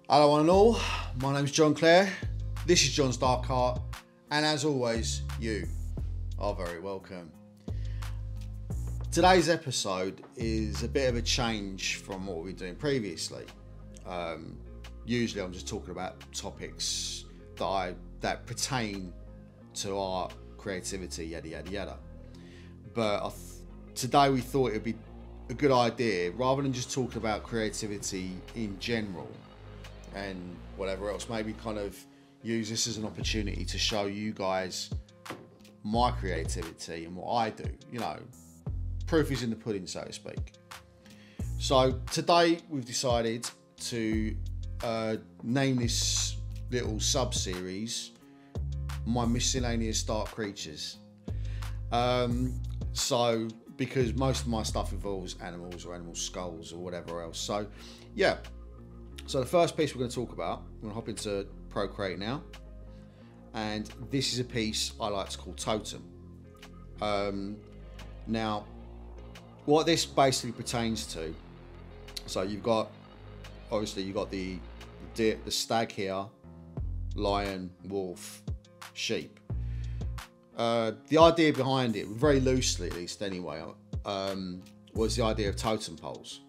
Hello one and all, my name's John Clare, this is John's Dark Art, and as always, you are very welcome. Today's episode is a bit of a change from what we were doing previously. Usually I'm just talking about topics that pertain to art, creativity, yada yada yada. But today we thought it would be a good idea, rather than just talking about creativity in general and whatever else, maybe kind of use this as an opportunity to show you guys my creativity and what I do. You know, proof is in the pudding, so to speak. So today we've decided to name this little sub-series my Miscellaneous Dark Creatures. So because most of my stuff involves animals or animal skulls or whatever else. So yeah. So the first piece we're going to talk about, I'm going to hop into Procreate now, and this is a piece I like to call Totem. Now, what this basically pertains to, so you've got, obviously you've got the stag here, lion, wolf, sheep. The idea behind it, very loosely at least anyway, was the idea of totem poles.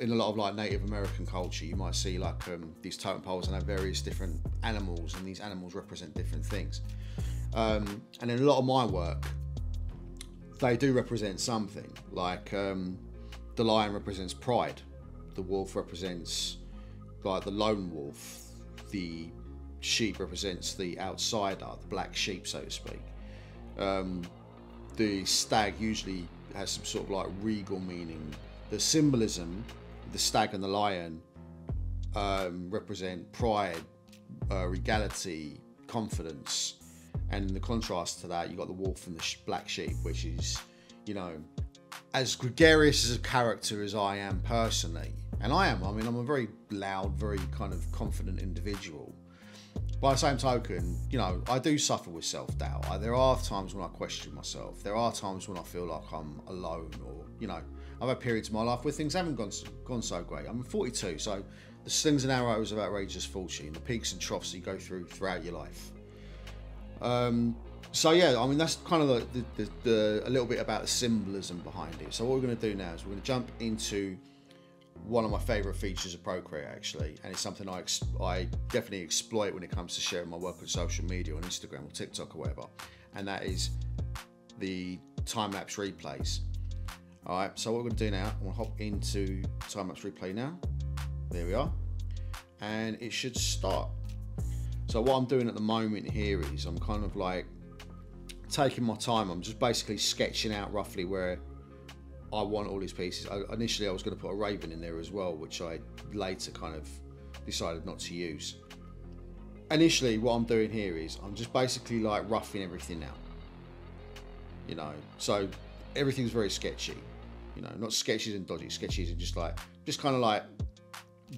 In a lot of like Native American culture, you might see like these totem poles and have various different animals, and these animals represent different things. And in a lot of my work, they do represent something. Like the lion represents pride, the wolf represents like the lone wolf, the sheep represents the outsider, the black sheep, so to speak. The stag usually has some sort of like regal meaning. The symbolism, the stag and the lion represent pride, regality, confidence, and in the contrast to that, you got the wolf and the black sheep, which is, you know, as gregarious as a character as I am personally, and I mean, I'm a very loud, very kind of confident individual. By the same token, you know, I do suffer with self-doubt. There are times when I question myself. There are times when I feel like I'm alone, or, you know, I've had periods in my life where things haven't gone so great. I'm 42, so the slings and arrows of outrageous fortune, the peaks and troughs you go through throughout your life. So yeah, I mean, that's kind of a little bit about the symbolism behind it. So what we're going to do now is we're going to jump into one of my favourite features of Procreate, actually, and it's something I definitely exploit when it comes to sharing my work on social media, on Instagram or TikTok or whatever, and that is the time-lapse replays. Alright, so what we're going to do now, I'm going to hop into time-lapse replay now. There we are. And it should start. So what I'm doing at the moment here is I'm kind of like taking my time. I'm just basically sketching out roughly where I want all these pieces. Initially I was going to put a raven in there as well, which I later kind of decided not to use. Initially what I'm doing here is I'm just basically like roughing everything out. You know, so everything's very sketchy. You know, not sketches and dodgy, sketches and just kind of like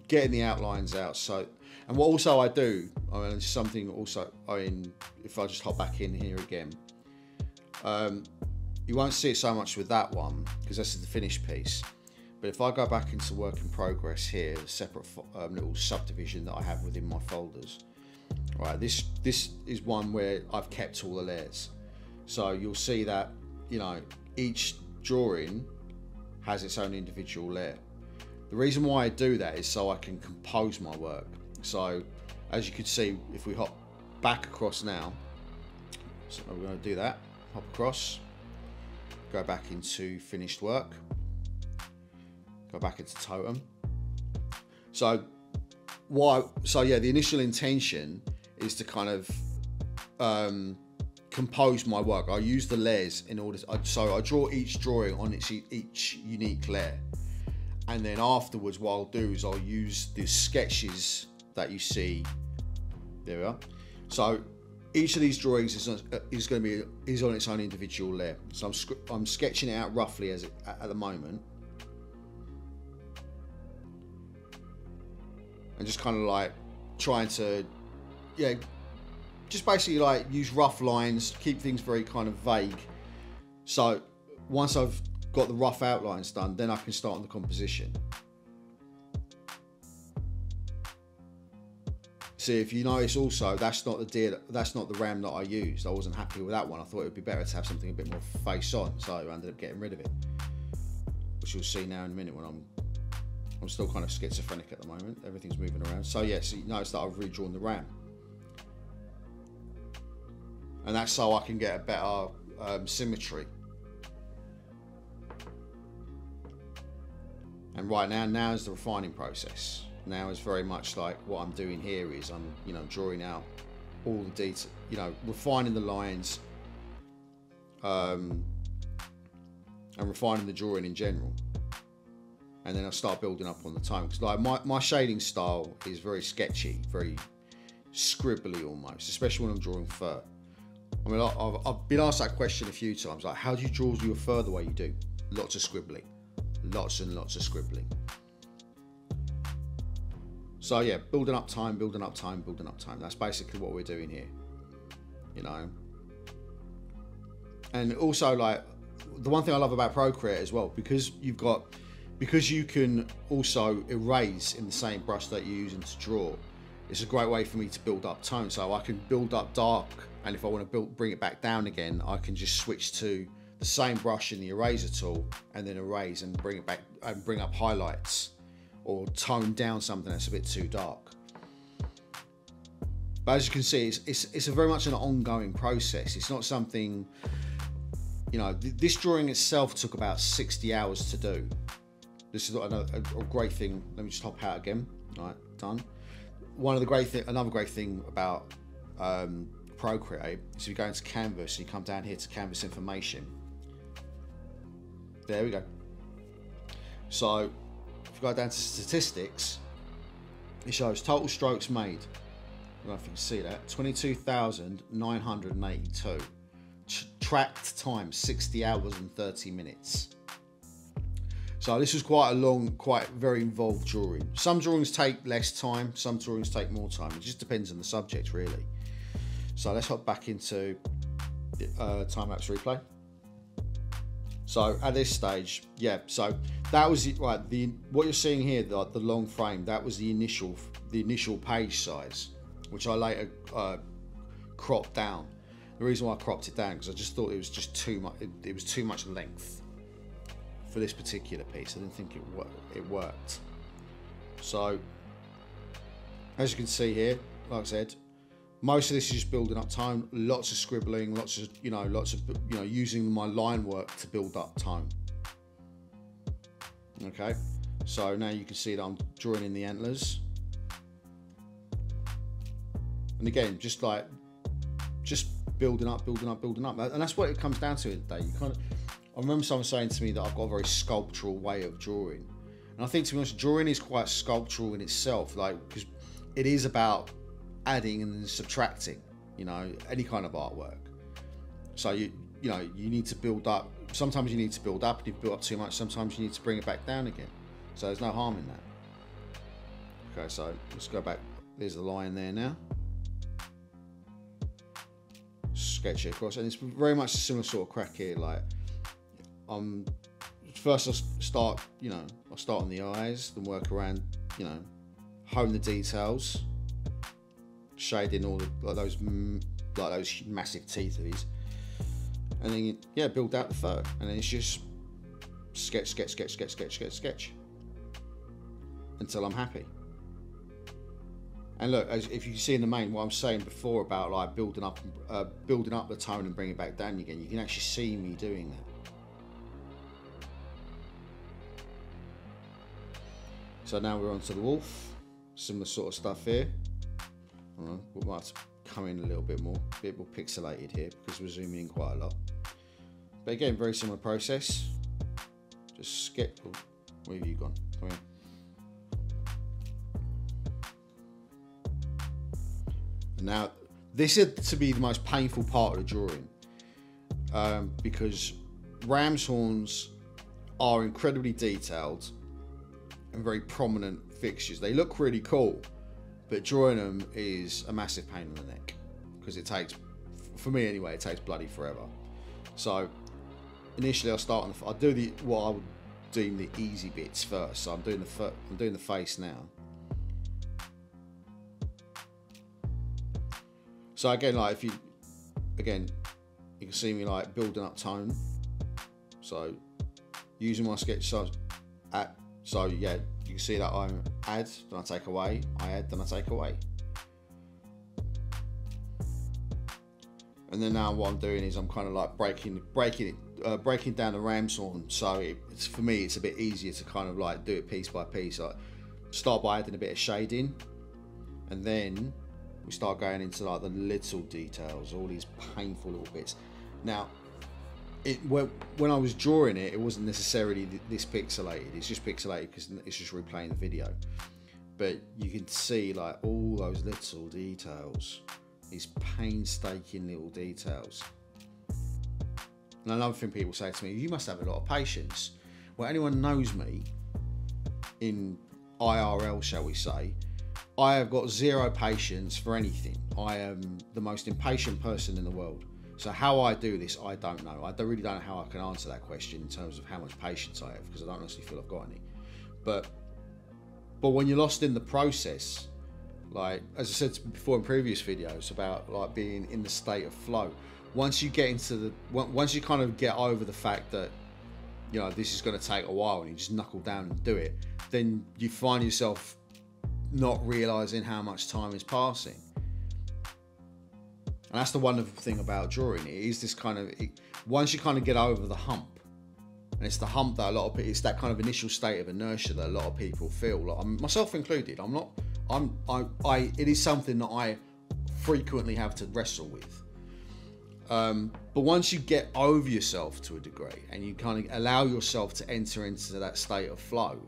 getting the outlines out. So, and what also I do, I mean, it's something also, I mean, if I just hop back in here again, you won't see it so much with that one because this is the finished piece. But if I go back into work in progress here, a separate little subdivision that I have within my folders, right? This is one where I've kept all the layers. So you'll see that, you know, each drawing has its own individual layer. The reason why I do that is so I can compose my work. So as you can see, if we hop back across now, so we're going to do that, hop across, go back into finished work, go back into Totem. So yeah, the initial intention is to kind of compose my work. I use the layers in order to, so I draw each drawing on each unique layer, and then afterwards what I'll do is I'll use the sketches that you see. There we are. So each of these drawings is on its own individual layer. So I'm sketching it out roughly at the moment, and just kind of like trying to, yeah, just basically like use rough lines, keep things very kind of vague. So once I've got the rough outlines done, then I can start on the composition. See, if you notice also, that's not the RAM that I used. I wasn't happy with that one. I thought it would be better to have something a bit more face on, so I ended up getting rid of it, which you'll see now in a minute when I'm still kind of schizophrenic at the moment. Everything's moving around. So yeah, so you notice that I've redrawn the RAM, and that's so I can get a better symmetry. And right now is the refining process. Now is very much like what I'm doing here is I'm, you know, drawing out all the detail, you know, refining the lines, and refining the drawing in general. And then I'll start building up on the time, because like my shading style is very sketchy, very scribbly almost, especially when I'm drawing fur. I mean, I've been asked that question a few times, like, how do you draw your fur the way you do? Lots of scribbling, lots and lots of scribbling. So yeah, building up time, building up time, building up time. That's basically what we're doing here, you know. And also, like, the one thing I love about Procreate as well, because you can also erase in the same brush that you're using to draw, it's a great way for me to build up tone. So I can build up dark, and if I want to bring it back down again, I can just switch to the same brush in the eraser tool and then erase and bring it back and bring up highlights, or tone down something that's a bit too dark. But as you can see, it's a very much an ongoing process. It's not something, you know, this drawing itself took about 60 hours to do. This is a great thing. Let me just hop out again. All right, done. Another great thing about Procreate is if you go into Canvas and you come down here to Canvas information. There we go. So if you go down to statistics, it shows total strokes made. I don't know if you can see that. 22,982. Tracked time 60 hours and 30 minutes. So this was quite a long, very involved drawing. Some drawings take less time, some drawings take more time. It just depends on the subject, really. So let's hop back into time-lapse replay. So at this stage, yeah, so that was it, right? What you're seeing here, the long frame, that was the initial page size, which I later cropped down. The reason why I cropped it down, because I just thought it was just too much. It was too much length for this particular piece. I didn't think it worked. So as you can see here, like I said, most of this is just building up time, lots of scribbling, lots of using my line work to build up time. Okay, so now you can see that I'm drawing in the antlers, and again, just building up, and that's what it comes down to today. I remember someone saying to me that I've got a very sculptural way of drawing, and I think, to be honest, drawing is quite sculptural in itself, like, because it is about adding and then subtracting, you know, any kind of artwork. So you need to build up. Sometimes you need to build up, and if you build up too much, sometimes you need to bring it back down again. So there's no harm in that. Okay, so let's go back. There's the line there now. Sketch it across, and it's very much a similar sort of crack here. Like, first I'll start on the eyes, then work around, hone the details, shading all those massive teeth of his, and then build out the fur, and then it's just sketch until I'm happy. And look, if you can see in the main, what I'm saying before about like building up the tone and bringing it back down again, you can actually see me doing that. So now we're onto the wolf. Similar sort of stuff here. We might have to come in a little bit more pixelated here because we're zooming in quite a lot. But again, very similar process. Just sketch. Oh, where have you gone? Come here. Now, this is to be the most painful part of the drawing, because ram's horns are incredibly detailed and very prominent fixtures. They look really cool, but drawing them is a massive pain in the neck because it takes, for me anyway, it takes bloody forever. So initially, I'll do what I would deem the easy bits first. So I'm doing the face now. So again, like you can see me like building up tone. So using my sketch so yeah, you can see that I add, then I take away, I add, then I take away. And then now what I'm doing is I'm kind of like breaking down the ramps on, so it's for me it's a bit easier to kind of like do it piece by piece. Like start by adding a bit of shading, and then we start going into like the little details, all these painful little bits. Now, when I was drawing it, it wasn't necessarily this pixelated. It's just pixelated because it's just replaying the video. But you can see like all those little details, these painstaking little details. And another thing people say to me, you must have a lot of patience. Well, anyone knows me in IRL, shall we say, I have got zero patience for anything. I am the most impatient person in the world. So how I do this, I don't know. I really don't know how I can answer that question in terms of how much patience I have, because I don't honestly feel I've got any. But when you're lost in the process, like as I said before in previous videos about like being in the state of flow, once you get into once you kind of get over the fact that, you know, this is going to take a while and you just knuckle down and do it, then you find yourself not realizing how much time is passing. And that's the wonderful thing about drawing. It is this kind of, once you kind of get over the hump, and it's the hump that a lot of people, it's that kind of initial state of inertia that a lot of people feel, like myself included. It is something that I frequently have to wrestle with. But once you get over yourself to a degree and you kind of allow yourself to enter into that state of flow,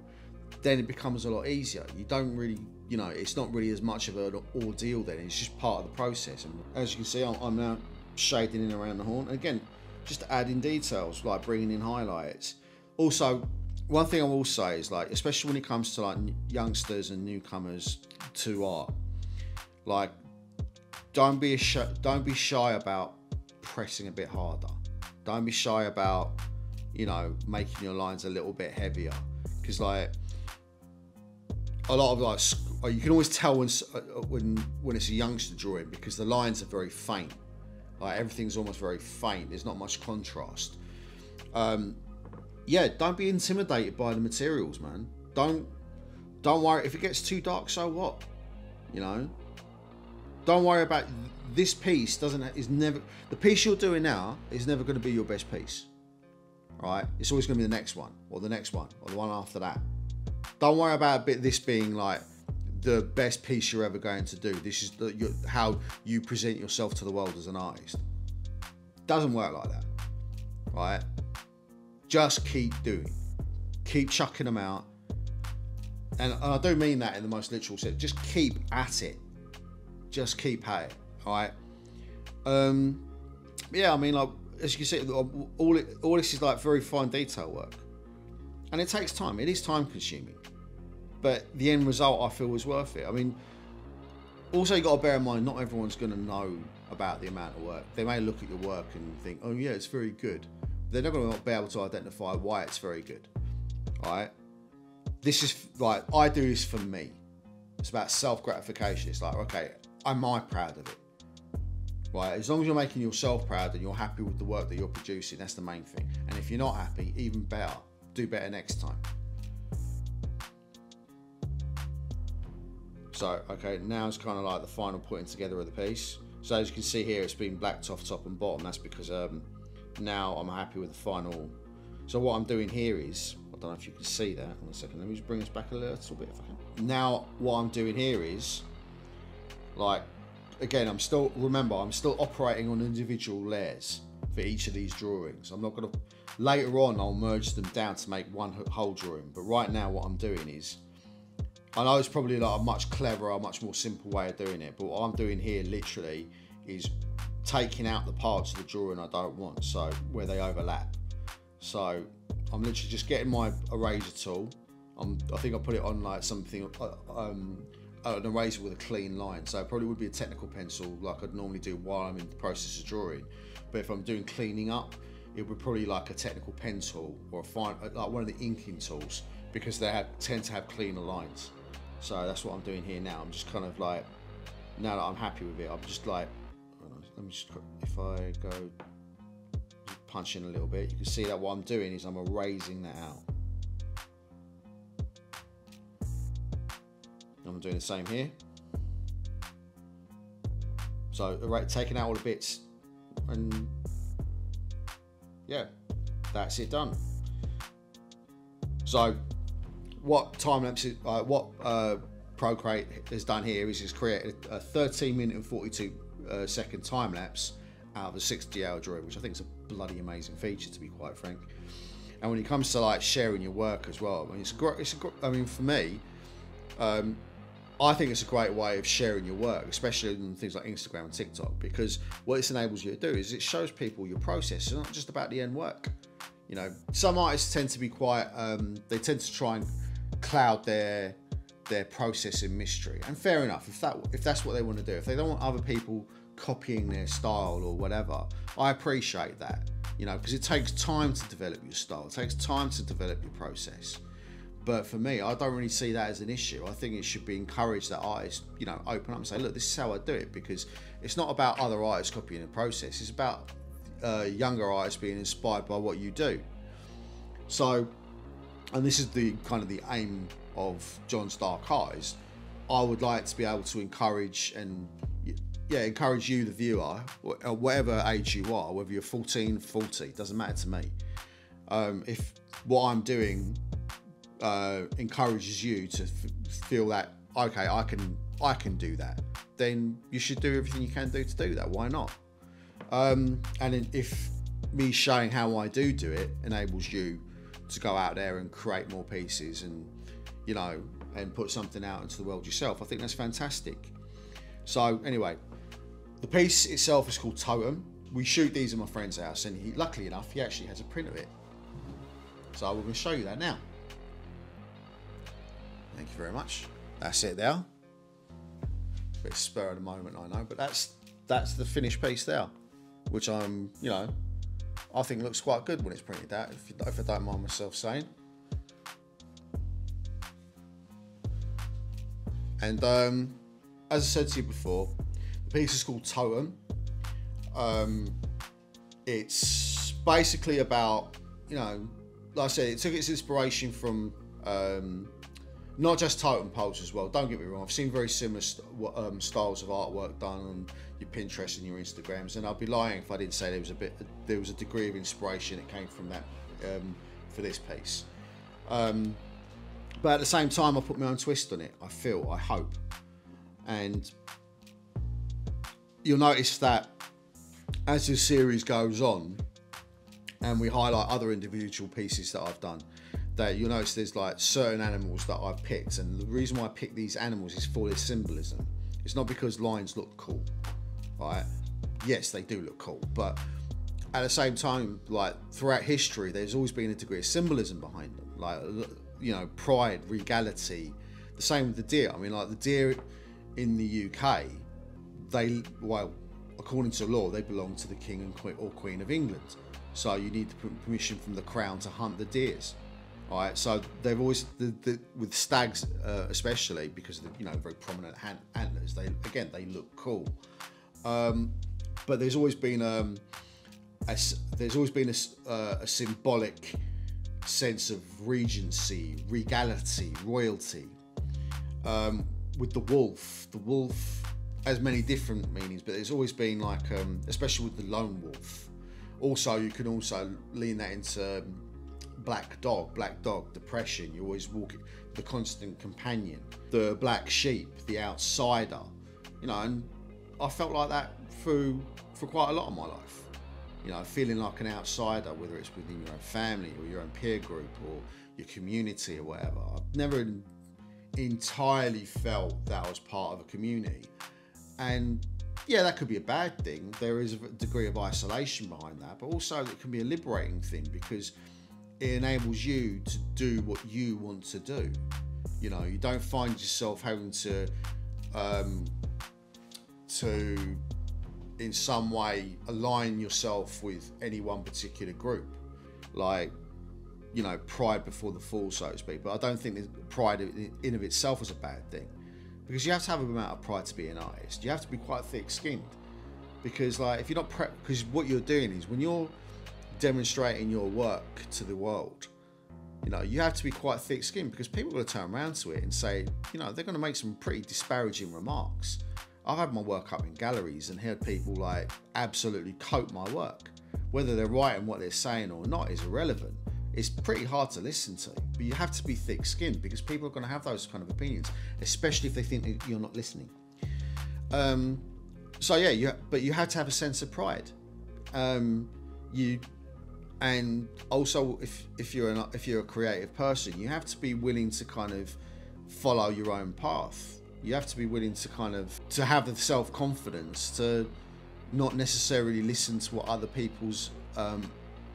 then it becomes a lot easier. You don't really, you know, it's not really as much of an ordeal then. It's just part of the process. And as you can see, I'm now shading in around the horn. And again, just adding details, like bringing in highlights. Also, one thing I will say is, like, especially when it comes to like youngsters and newcomers to art, like, don't be shy about pressing a bit harder. Don't be shy about, you know, making your lines a little bit heavier, because like a lot of like, you can always tell when it's a youngster drawing, because the lines are very faint. Like everything's almost very faint. There's not much contrast. Yeah, don't be intimidated by the materials, man. Don't worry if it gets too dark. So what? You know. Don't worry about this piece. The piece you're doing now is never going to be your best piece. All right, it's always going to be the next one, or the next one, or the one after that. Don't worry about this being like the best piece you're ever going to do. This is how you present yourself to the world as an artist. Doesn't work like that, right? Just keep doing, keep chucking them out, and I do mean that in the most literal sense. Just keep at it. Just keep at it. All right. Yeah, I mean, like as you can see, all this is like very fine detail work, and it takes time. It is time consuming, but the end result I feel is worth it. I mean, also you got to bear in mind, not everyone's going to know about the amount of work. They may look at your work and think, oh yeah, it's very good. They're not going to be able to identify why it's very good. All right. This is like, I do this for me. It's about self-gratification. It's like, okay, am I proud of it? Right, as long as you're making yourself proud and you're happy with the work that you're producing, that's the main thing. And if you're not happy, even better. Do better next time. So, okay, now it's kind of like the final putting together of the piece. So as you can see here, it's been blacked off top and bottom. That's because now I'm happy with the final. So what I'm doing here is, I don't know if you can see that. One second, let me just bring this back a little bit if I can. Now what I'm doing here is, like, again, I'm still operating on individual layers for each of these drawings. I'm not going to, later on I'll merge them down to make one whole drawing, but right now what I'm doing is, I know it's probably like a much cleverer, much more simple way of doing it, but what I'm doing here literally is taking out the parts of the drawing I don't want, so where they overlap. So I'm literally just getting my eraser tool. I think I put it on like something, an eraser with a clean line, so it probably would be a technical pencil like I'd normally do while I'm in the process of drawing. But if I'm doing cleaning up, it would probably like a technical pen tool or like one of the inking tools, because they tend to have cleaner lines. So that's what I'm doing here now. I'm just kind of like, now that I'm happy with it, I'm just like let me just, if I go punch in a little bit, you can see that what I'm doing is I'm erasing that out. I'm doing the same here. So taking out all the bits, and yeah, that's it done. So what Timelapse, what Procreate has done here is it's created a 13-minute and 42-second time lapse out of a 60-hour drawing, which I think is a bloody amazing feature, to be quite frank. And when it comes to like sharing your work as well, I mean, I mean, for me, I think it's a great way of sharing your work, especially on things like Instagram and TikTok, because what this enables you to do is it shows people your process. It's not just about the end work. You know, some artists tend to be quite, they tend to try and cloud their process in mystery, and fair enough. If that's what they want to do, if they don't want other people copying their style or whatever, I appreciate that. You know, because it takes time to develop your style. It takes time to develop your process. But for me, I don't really see that as an issue. I think it should be encouraged that artists, you know, open up and say, look, this is how I do it, because it's not about other artists copying the process. It's about younger artists being inspired by what you do. So, and this is the kind of the aim of John's Dark Eyes. I would like to be able to encourage and, yeah, encourage you, the viewer, whatever age you are, whether you're 14, 40, doesn't matter to me. If what I'm doing encourages you to feel that, okay, I can do that, then you should do everything you can do to do that. Why not? And if me showing how I do it enables you to go out there and create more pieces and, you know, and put something out into the world yourself, I think that's fantastic. So anyway, the piece itself is called Totem. We shoot these in my friend's house, and he, luckily enough, he actually has a print of it. So we're going to show you that now. Thank you very much. That's it there. Bit spur of the moment, I know, but that's the finished piece there, which I'm, you know, I think looks quite good when it's printed out, if I don't mind myself saying. And as I said to you before, the piece is called Totem. It's basically about, you know, like I said, it took its inspiration from not just totem poles as well. Don't get me wrong, I've seen very similar styles of artwork done on your Pinterest and your Instagrams, and I'd be lying if I didn't say there was a degree of inspiration that came from that for this piece. But at the same time, I put my own twist on it, I hope. And you'll notice that as this series goes on and we highlight other individual pieces that I've done, that you'll notice there's like certain animals that I've picked, and the reason why I picked these animals is for their symbolism. It's not because lions look cool, right? Yes, they do look cool, but at the same time, like throughout history, there's always been a degree of symbolism behind them, like, you know, pride, regality. The same with the deer. I mean, like the deer in the UK, they, well, according to law, they belong to the king and or queen of England. So you need permission from the crown to hunt the deers. All right, so they've always, with stags especially, because of the, you know, very prominent antlers, they look cool. But there's always been a symbolic sense of regency, regality, royalty. With the wolf has many different meanings, but there's always been like, especially with the lone wolf. Also, you can also lean that into black dog, depression. You always walk, the constant companion, the black sheep, the outsider. You know, and I felt like that for quite a lot of my life. You know, feeling like an outsider, whether it's within your own family or your own peer group or your community or whatever. I've never entirely felt that I was part of a community. And yeah, that could be a bad thing. There is a degree of isolation behind that, but also it can be a liberating thing because it enables you to do what you want to do. You know, you don't find yourself having to in some way align yourself with any one particular group, like, you know, pride before the fall, so to speak. But I don't think that pride in of itself is a bad thing, because you have to have an amount of pride to be an artist. You have to be quite thick-skinned. because like if you're not because what you're doing is when you're demonstrating your work to the world, you know, you have to be quite thick-skinned, because people are going to turn around to it and say, you know, they're going to make some pretty disparaging remarks. I've had my work up in galleries and heard people like absolutely coat my work. Whether they're right in what they're saying or not is irrelevant. It's pretty hard to listen to, but you have to be thick-skinned, because people are going to have those kind of opinions, especially if they think that you're not listening. So yeah, but you have to have a sense of pride. And also, if you're a creative person, you have to be willing to kind of follow your own path. You have to be willing to kind of have the self-confidence to not necessarily listen to what other people's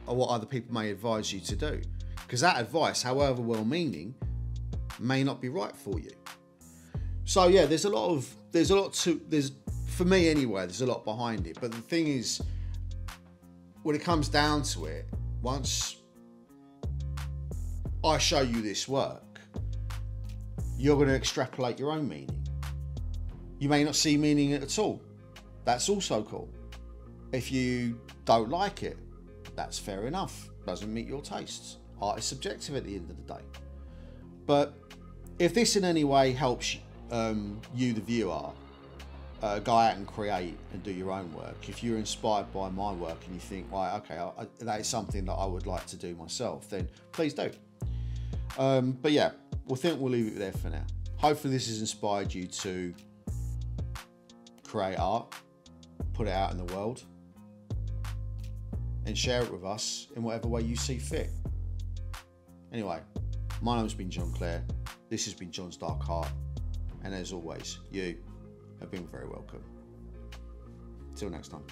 or what other people may advise you to do, because that advice, however well-meaning, may not be right for you. So yeah, for me anyway, there's a lot behind it. But the thing is, when it comes down to it, once I show you this work, you're going to extrapolate your own meaning. You may not see meaning in it at all. That's also cool. If you don't like it, that's fair enough. Doesn't meet your tastes. Art is subjective at the end of the day. But if this in any way helps you, the viewer, go out and create and do your own work, if you're inspired by my work and you think, right, okay, that is something that I would like to do myself, then please do. But yeah, we'll leave it there for now. Hopefully this has inspired you to create art, put it out in the world, and share it with us in whatever way you see fit. Anyway, my name's been John Clare. This has been John's Dark Art. And as always, you have been very welcome. Till next time.